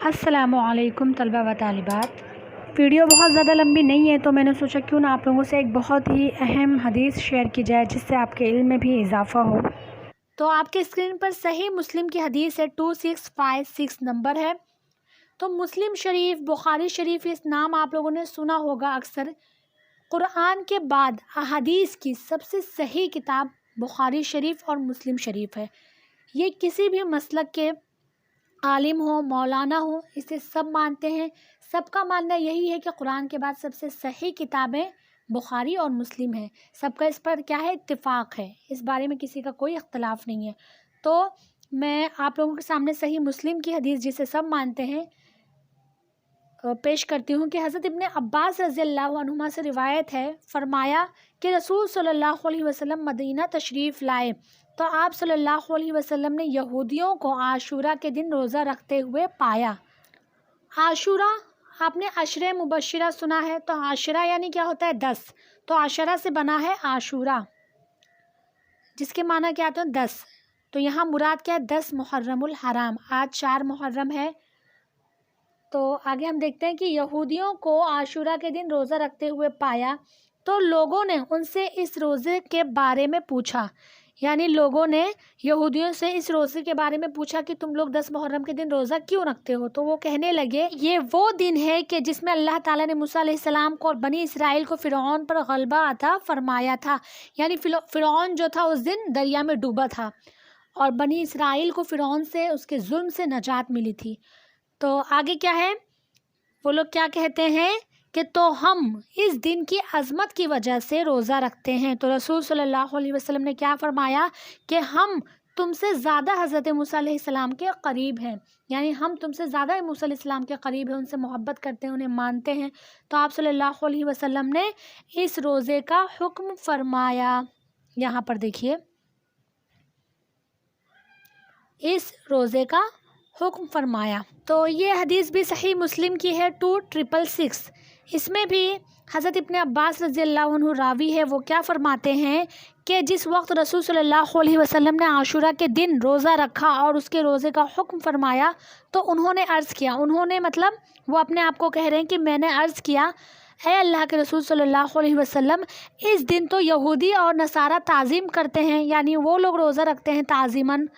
अस्सलामुअलैकुम तलबा व तालिबात। वीडियो बहुत ज़्यादा लंबी नहीं है तो मैंने सोचा क्यों ना आप लोगों से एक बहुत ही अहम हदीस शेयर की जाए जिससे आपके इल्म में भी इजाफ़ा हो। तो आपके स्क्रीन पर सही मुस्लिम की हदीस है, 2656 नंबर है। तो मुस्लिम शरीफ, बुखारी शरीफ, इस नाम आप लोगों ने सुना होगा अक्सर। कुरान के बाद अहादीस की सबसे सही किताब बुखारी शरीफ और मुस्लिम शरीफ है। ये किसी भी मसलक के आलिम हो, मौलाना हो, इसे सब मानते हैं। सबका मानना यही है कि कुरान के बाद सबसे सही किताबें बुखारी और मुस्लिम हैं। सबका इस पर क्या है, इत्तिफाक है, इस बारे में किसी का कोई इख्तलाफ नहीं है। तो मैं आप लोगों के सामने सही मुस्लिम की हदीस, जिसे सब मानते हैं, पेश करती हूँ कि हज़रत इब्ने अब्बास रज़ियल्लाहु अन्हुमा से रिवायत है, फरमाया कि रसूल सल्लल्लाहु अलैहि वसल्लम मदीना तशरीफ़ लाए तो आप सल्लल्लाहु अलैहि वसल्लम ने यहूदियों को आशूरा के दिन रोज़ा रखते हुए पाया। आशूरा, आपने अशरे मुबश्शिरा सुना है, तो आशरा यानी क्या होता है, 10। तो आशरा से बना है आशूरा, जिसके माना क्या होता है, 10। तो यहाँ मुराद क्या है, 10 मुहर्रमुल हराम। आज 4 मुहर्रम है। तो आगे हम देखते हैं कि यहूदियों को आशूरा के दिन रोज़ा रखते हुए पाया तो लोगों ने उनसे इस रोज़े के बारे में पूछा, यानी लोगों ने यहूदियों से इस रोज़े के बारे में पूछा कि तुम लोग 10 मुहर्रम के दिन रोज़ा क्यों रखते हो। तो वो कहने लगे, ये वो दिन है कि जिसमें अल्लाह ताला ने मूसा अलैहिस्सलाम को और बनी इसराइल को फ़िरौन पर गलबा अता फरमाया था। यानी फ़िरौन जो था उस दिन दरिया में डूबा था और बनी इसराइल को फ़िरौन से, उसके जुल्म से नजात मिली थी। तो आगे क्या है, वो लोग क्या कहते हैं कि तो हम इस दिन की अज़मत की वजह से रोज़ा रखते हैं। तो रसूल सल्लल्लाहु अलैहि वसल्लम ने क्या फरमाया कि हम तुमसे ज़्यादा हज़रत मूसा अलैहिस्सलाम के करीब हैं, यानी हम तुमसे ज़्यादा मूसा अलैहिस्सलाम के करीब हैं, उनसे मोहब्बत करते हैं, उन्हें मानते हैं। तो आप सल्लल्लाहु अलैहि वसल्लम ने इस रोज़े का हुक्म फरमाया। यहाँ पर देखिए, इस रोज़े का हुक्म फरमाया। तो ये हदीस भी सही मुस्लिम की है, 2666। इसमें भी हज़रत इब्ने अब्बास रज़ियल्लाहु अन्हु रावी है, वो क्या फरमाते हैं कि जिस वक्त रसूल सल्लल्लाहु अलैहि वसल्लम ने आशूरा के दिन रोज़ा रखा और उसके रोज़े का हुक्म फरमाया तो उन्होंने अर्ज़ किया, उन्होंने मतलब वो अपने आप को कह रहे हैं कि मैंने अर्ज़ किया, ऐ अल्लाह के रसूल सल्लल्लाहु अलैहि वसल्लम, इस दिन तो यहूदी और नसारा ताज़ीम करते हैं, यानी वो लोग रोज़ा रखते हैं ताज़ीमन।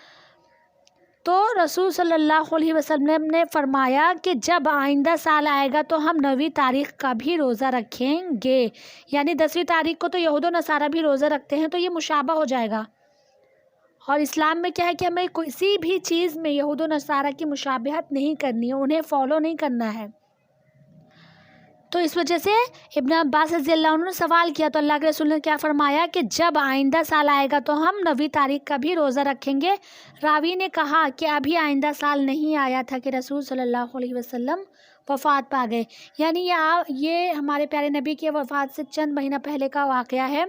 तो रसूल सल्लल्लाहु अलैहि वसल्लम ने फरमाया कि जब आइंदा साल आएगा तो हम 9वीं तारीख़ का भी रोज़ा रखेंगे, यानी 10वीं तारीख़ को तो यहूद व नसारा भी रोज़ा रखते हैं, तो ये मुशाबा हो जाएगा। और इस्लाम में क्या है कि हमें किसी भी चीज़ में यहूद व नसारा की मुशाबहत नहीं करनी है, उन्हें फॉलो नहीं करना है। तो इस वजह से इब्न अब्बास रज़ियल्लाहु अन्हु ने सवाल किया तो अल्लाह के रसूल ने क्या फरमाया कि जब आइंदा साल आएगा तो हम 9वीं तारीख़ का भी रोज़ा रखेंगे। रावी ने कहा कि अभी आइंदा साल नहीं आया था कि रसूल सल्लल्लाहु अलैहि वसल्लम वफ़ात पा गए, यानी ये हमारे प्यारे नबी की वफ़ात से चंद महीना पहले का वाक़या है।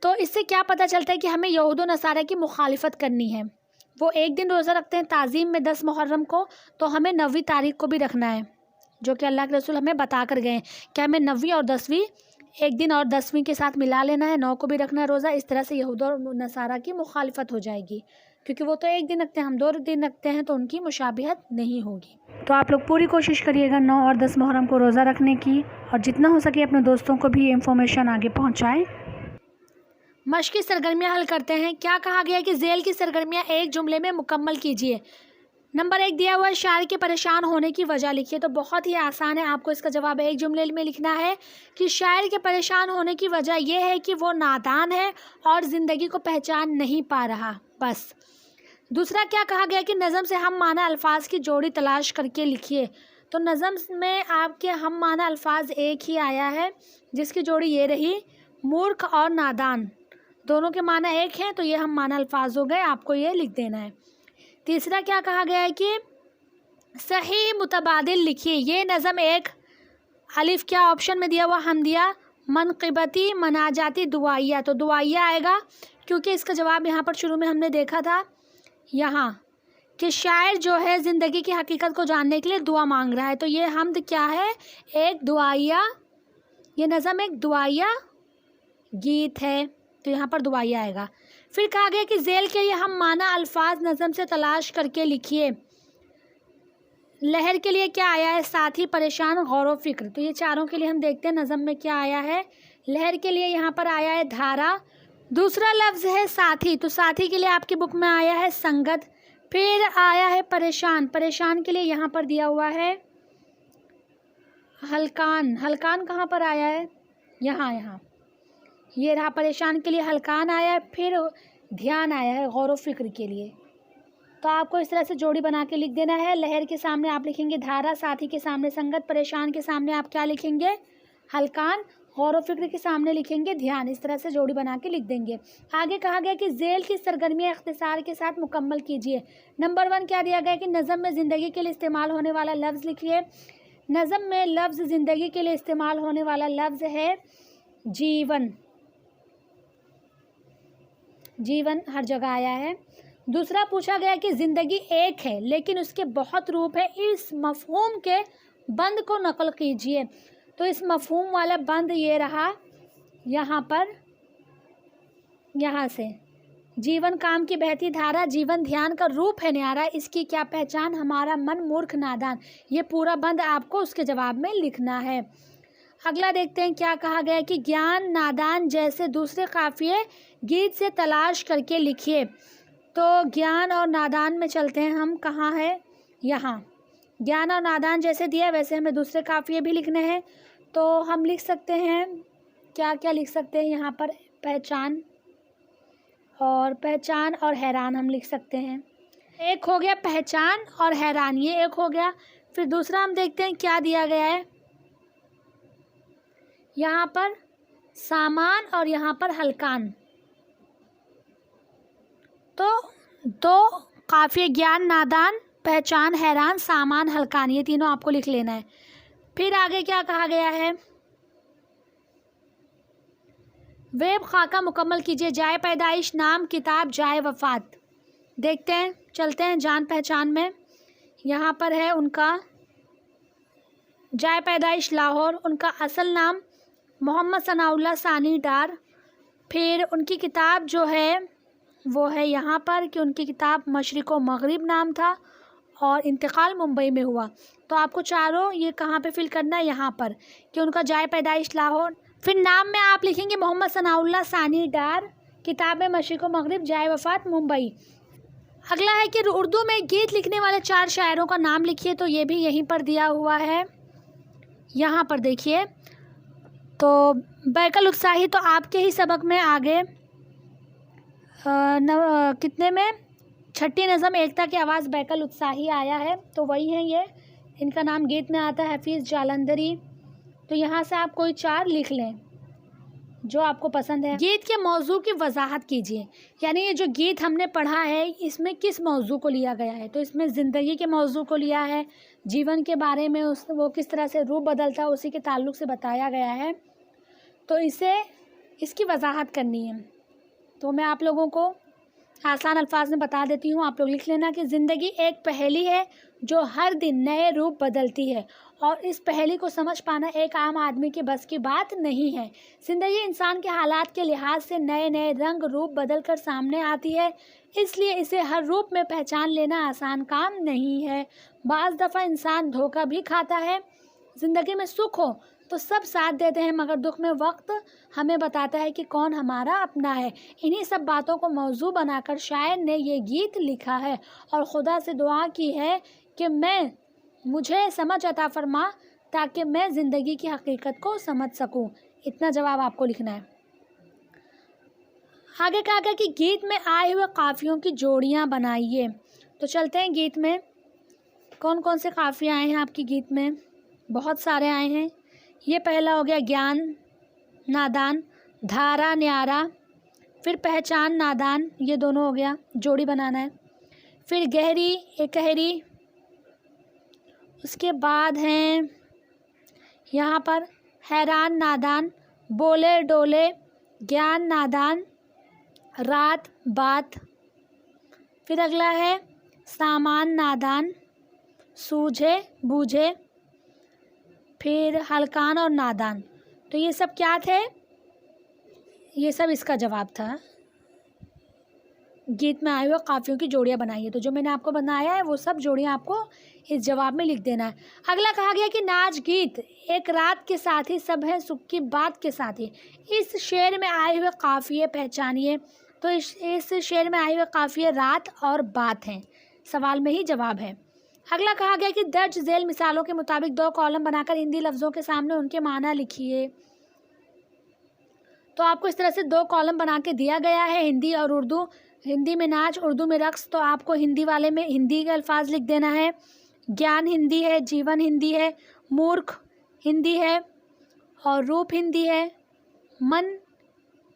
तो इससे क्या पता चलता है कि हमें यहूद व नसारा की मुखालिफत करनी है। वो एक दिन रोज़ा रखते हैं ताज़ीम में 10 मुहर्रम को, तो हमें 9वीं तारीख़ को भी रखना है, जो कि अल्लाह के रसूल हमें बता कर गए कि हमें 9वीं और 10वीं एक दिन और 10वीं के साथ मिला लेना है, 9 को भी रखना है रोज़ा। इस तरह से यहूद और नसारा की मुखालिफत हो जाएगी, क्योंकि वो तो एक दिन रखते हैं, हम 2 दिन रखते हैं, तो उनकी मुशाबिहत नहीं होगी। तो आप लोग पूरी कोशिश करिएगा 9 और 10 मुहर्रम को रोज़ा रखने की, और जितना हो सके अपने दोस्तों को भी ये इन्फॉर्मेशन आगे पहुँचाएँ। मश्क़ी सरगर्मियाँ हल करते हैं। क्या कहा गया है कि ज़ेल की सरगर्मियाँ एक जुमले में मुकम्मल कीजिए। नंबर 1 दिया हुआ है, शायर के परेशान होने की वजह लिखिए। तो बहुत ही आसान है, आपको इसका जवाब एक जुमले में लिखना है कि शायर के परेशान होने की वजह यह है कि वो नादान है और ज़िंदगी को पहचान नहीं पा रहा, बस। दूसरा क्या कहा गया कि नज़म से हम माना अल्फाज की जोड़ी तलाश करके लिखिए। तो नज़म में आपके हम माना अल्फाज एक ही आया है, जिसकी जोड़ी ये रही, मूर्ख और नादान, दोनों के माना एक हैं, तो ये हम माना अल्फाज हो गए, आपको ये लिख देना है। तीसरा क्या कहा गया है कि सही मुतबादिल लिखिए। ये नज़म एक अलिफ क्या ऑप्शन में दिया हुआ, हम दिया मनक़िबती मनाजाती दुआइया, तो दुआइया आएगा, क्योंकि इसका जवाब यहाँ पर शुरू में हमने देखा था यहाँ कि शायर जो है ज़िंदगी की हकीकत को जानने के लिए दुआ मांग रहा है, तो ये हमद क्या है, एक दुआइया, ये नज़म एक दुआइया गीत है, तो यहाँ पर दुआइया आएगा। फिर कहा गया कि ज़ेल के लिए हम माना अल्फाज नज़म से तलाश करके लिखिए। लहर के लिए क्या आया है? साथी, परेशान, गौर व फिक्र। तो ये चारों के लिए हम देखते हैं नज़म में क्या आया है। लहर के लिए यहाँ पर आया है धारा। दूसरा लफ्ज़ है साथी, तो साथी के लिए आपकी बुक में आया है संगत। फिर आया है परेशान, परेशान के लिए यहाँ पर दिया हुआ है हलकान। हलकान कहाँ पर आया है? यहाँ ये रहा, परेशान के लिए हलकान आया है। फिर ध्यान आया है गौर व फिक्र के लिए। तो आपको इस तरह से जोड़ी बना के लिख देना है। लहर के सामने आप लिखेंगे धारा, साथी के सामने संगत, परेशान के सामने आप क्या लिखेंगे? हलकान, गौर व फिक्र के सामने लिखेंगे ध्यान। इस तरह से जोड़ी बना के लिख देंगे। आगे कहा गया कि झेल की सरगर्मियाँ इख्तिसार के साथ मुकम्मल कीजिए। नंबर 1 क्या दिया गया कि नज़म में ज़िंदगी के लिए इस्तेमाल होने वाला लफ्ज़ लिखिए। नज़म में लफ्ज़ ज़िंदगी के लिए इस्तेमाल होने वाला लफ्ज़ है जीवन। जीवन हर जगह आया है। दूसरा पूछा गया कि ज़िंदगी एक है लेकिन उसके बहुत रूप है, इस मफ़हूम के बंद को नकल कीजिए। तो इस मफ़हूम वाला बंद ये रहा यहाँ पर, यहाँ से जीवन काम की बहती धारा, जीवन ध्यान का रूप है न्यारा, इसकी क्या पहचान, हमारा मन मूर्ख नादान। ये पूरा बंद आपको उसके जवाब में लिखना है। अगला देखते हैं क्या कहा गया कि ज्ञान नादान जैसे दूसरे काफ़िए गीत से तलाश करके लिखिए। तो ज्ञान और नादान में चलते हैं हम, कहाँ है? यहाँ। ज्ञान और नादान जैसे दिया वैसे हमें दूसरे काफ़िए भी लिखने हैं। तो हम लिख सकते हैं, क्या क्या लिख सकते हैं यहाँ पर? पहचान और हैरान हम लिख सकते हैं। एक हो गया पहचान और हैरान, ये एक हो गया। फिर दूसरा हम देखते हैं क्या दिया गया है यहाँ पर, सामान और यहाँ पर हलकान। तो दो काफ़ी ज्ञान नादान, पहचान हैरान, सामान हलकान, ये तीनों आपको लिख लेना है। फिर आगे क्या कहा गया है? वेब खाका मुकम्मल कीजिए। जाए पैदाइश, नाम, किताब, जाए वफ़ात। देखते हैं, चलते हैं जान पहचान में। यहाँ पर है उनका जाए पैदाइश लाहौर, उनका असल नाम मोहम्मद सनाउल्लाह सानी डार। फिर उनकी किताब जो है वो है यहाँ पर कि उनकी किताब मशरिक़ व मग़रिब नाम था और इंतकाल मुंबई में हुआ। तो आपको चारों ये कहाँ पे फिल करना है? यहाँ पर कि उनका जाए पैदाइश लाहौर। फिर नाम में आप लिखेंगे मोहम्मद सनाउल्लाह सानी डार, किताब मशरिक़ व मग़रिब, जाए वफ़ात मुंबई। अगला है कि उर्दू में गीत लिखने वाले 4 शायरों का नाम लिखिए। तो ये भी यहीं पर दिया हुआ है, यहाँ पर देखिए। तो बैकल उत्साही तो आपके ही सबक में आगे कितने में, छठी नज़म एकता की आवाज़ बैकल उत्साही आया है। तो वही है ये, इनका नाम गीत में आता है हफीज़ जालंधरी। तो यहाँ से आप कोई 4 लिख लें जो आपको पसंद है। गीत के मौजू की वजाहत कीजिए, यानी ये जो गीत हमने पढ़ा है इसमें किस मौजू को लिया गया है। तो इसमें ज़िंदगी के मौजू को लिया है, जीवन के बारे में वो किस तरह से रूप बदलता है उसी के ताल्लुक़ से बताया गया है। तो इसकी वजाहत करनी है। तो मैं आप लोगों को आसान अल्फाज में बता देती हूँ, आप लोग लिख लेना कि ज़िंदगी एक पहेली है जो हर दिन नए रूप बदलती है और इस पहेली को समझ पाना एक आम आदमी के बस की बात नहीं है। ज़िंदगी इंसान के हालात के लिहाज से नए नए रंग रूप बदल कर सामने आती है, इसलिए इसे हर रूप में पहचान लेना आसान काम नहीं है। बाज़ दफ़ा इंसान धोखा भी खाता है। ज़िंदगी में सुख हो तो सब साथ देते हैं, मगर दुख में वक्त हमें बताता है कि कौन हमारा अपना है। इन्हीं सब बातों को मौजू बनाकर शायर ने ये गीत लिखा है और खुदा से दुआ की है कि मुझे समझ अता फरमा ताकि मैं ज़िंदगी की हकीकत को समझ सकूं। इतना जवाब आपको लिखना है। आगे कहा गया कि गीत में आए हुए काफ़ियों की जोड़ियां बनाइए। तो चलते हैं गीत में, कौन कौन से काफ़िए आए हैं आपकी गीत में? बहुत सारे आए हैं। ये पहला हो गया ज्ञान नादान, धारा न्यारा, फिर पहचान नादान, ये दोनों हो गया, जोड़ी बनाना है। फिर गहरी एकहरी, उसके बाद हैं यहाँ पर हैरान नादान, बोले डोले, ज्ञान नादान, रात बात। फिर अगला है सामान नादान, सूझे बूझे, फिर हलकान और नादान। तो ये सब क्या थे? ये सब इसका जवाब था। گیت میں آئے ہوئے قافیوں کی جوڑیاں بنائیے۔ تو جو میں نے آپ کو بنایا ہے وہ سب جوڑیاں آپ کو اس جواب میں لکھ دینا ہے۔ اگلا کہا گیا کہ ناچ گیت ایک رات کے ساتھی سب ہے سکھ کی بات کے ساتھی، اس شعر میں آئے ہوئے قافیے پہچانیے۔ تو اس شعر میں آئے ہوئے قافیے رات اور بات ہیں، سوال میں ہی جواب ہے۔ اگلا کہا گیا کہ درج ذیل مثالوں کے مطابق 2 کالم بنا کر ہندی لفظوں کے سامنے ان کے معنی لکھیے۔ تو آپ کو اس طرح سے 2 کالم بنا کے دیا گیا ہے، ہندی اور اردو۔ ہندی میں ناچ، اردو میں رقص، تو آپ کو ہندی والے میں ہندی کے الفاظ لکھ دینا ہے۔ گیان ہندی ہے، جیون ہندی ہے، مورکھ ہندی ہے، اور روپ ہندی ہے، من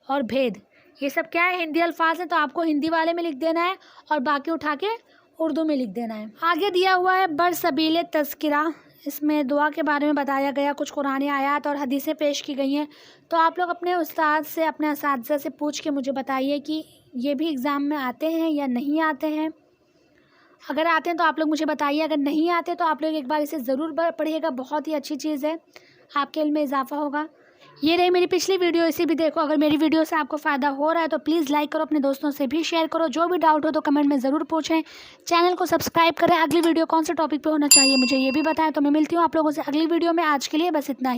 اور بھید، یہ سب کیا ہے؟ ہندی الفاظ ہیں، تو آپ کو ہندی والے میں لکھ دینا ہے اور باقی اٹھا کے اردو میں لکھ دینا ہے۔ آگے دیا ہوا ہے برسبیل تذکرہ، اس میں دعا کے بارے میں بتایا گیا، کچھ قرآنی آیات اور حدیثیں پیش کی گئی ہیں۔ تو آپ لوگ اپنے استاد سے، اپنے اساتذہ سے پوچھ کے مجھے بتائیے کہ یہ بھی ایگزام میں آتے ہیں یا نہیں آتے ہیں۔ اگر آتے ہیں تو آپ لوگ مجھے بتائیے، اگر نہیں آتے تو آپ لوگ ایک بار اسے ضرور پڑھیے گا، بہت ہی اچھی چیز ہے، آپ کے علم میں اضافہ ہوگا۔ یہ رہی میری پچھلی ویڈیو، اسے بھی دیکھو۔ اگر میری ویڈیو سے آپ کو فائدہ ہو رہا ہے تو پلیز لائک کرو، اپنے دوستوں سے بھی شیئر کرو، جو بھی ڈاؤٹ ہو تو کمنٹ میں ضرور پوچھیں، چینل کو سبسکرائب کریں۔ اگلی ویڈیو کون سے ٹاپک پہ ہونا چاہیے مجھے یہ بھی بتائیں۔ تو میں ملتی ہوں آپ لوگوں سے اگلی ویڈیو میں، آج کے لیے بس اتنا ہی۔